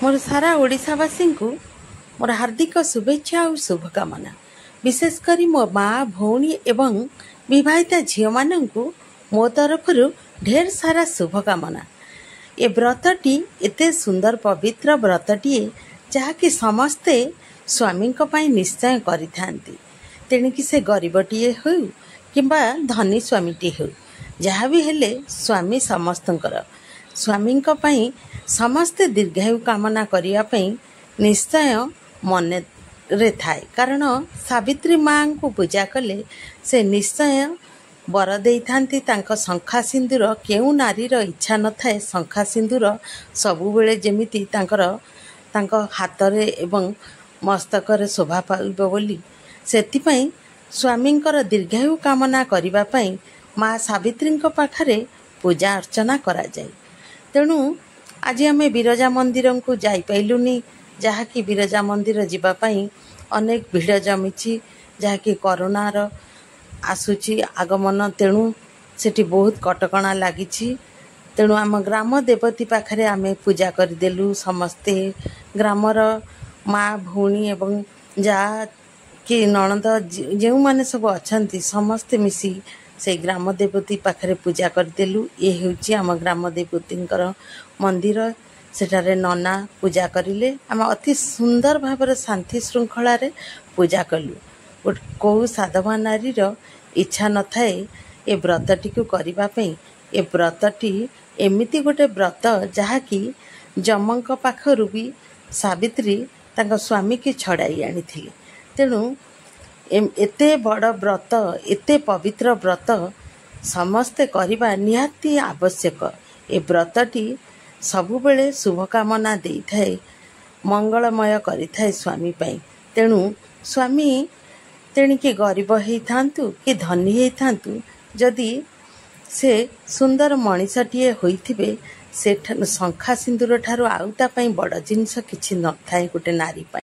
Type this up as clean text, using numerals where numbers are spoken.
मोर सारा ओडिशावासी को मोर हार्दिक शुभेच्छा और शुभकामना। विशेषकर मो माँ भौणी एवं विवाहिता झील मानू मो तरफ ढेर सारा शुभकामना। ए व्रतटी एते सुंदर पवित्र व्रतटीए जहाँकि समस्ते स्वामी निश्चय करिथांती। तेणुकि से गरीबटीए हो किंबा धनी स्वामीटी हो जहाँ भी हेले स्वामी समस्तंकर स्वामी समस्ते दीर्घायु कामना करने निश्चय मन रे थाए। कारण सावित्री माँ को पूजा कले से निश्चय वर दे था। शंखा सिंदूर केउ नारीर इच्छा न थाए शंखा सिंदूर सबु बेले जेमिति हाथ रे एवं मस्तक रे शोभा पाइब बोली सेतिपई स्वामींकर दीर्घायु कामना करिबा पई माँ सावित्री पाखरे पूजा अर्चना करा जाए। तेणु आज आम बिरजा मंदिर को जाई पाइलुनी जहाँकि बिरजा मंदिर जीवापाई अनेक भिड़ जमी जहाँकि कोरोनार आसूची आगमन। तेणु सेठी बहुत कटकणा लगी। तेणु आम ग्राम देवती पाखरे आमे पूजा करदेलु। समस्ते ग्रामर माँ भौणी एवं जा कि नणंद जो मैंने सब अच्छा समस्ते मिसी से ग्राम देवती पाखरे पूजा करदेलु। ये हूँ आम ग्राम देवती मंदिर। सेठारे नना पूजा करिले आम अति सुंदर भाव शांति श्रृंखला रे पूजा कलु। कौ साधवा नारीर इच्छा न थाए ए व्रतटी को करिबा पई। ए व्रतटी एमिति गोटे व्रत जहाँकि जमंक पाखरु भी सावित्री तांका स्वामी की छड़ाई आनी थिले। तेणु एते बड़ व्रत एते पवित्र व्रत समस्ते करिबा निहाती आवश्यक। ए व्रतटी सबुबेले शुभकामना दे थाए मंगलमय करि थाए स्वामी पाई। तेणु स्वामी तेणिके गरीब हेई थांतु कि धनी हेई थांतु जदि से सुंदर मनीषटीए होइथिबे से शंखा सिंदूर ठारू आउता पाई बड़ जिनिस किछि न थाए गोटे नारी पाई।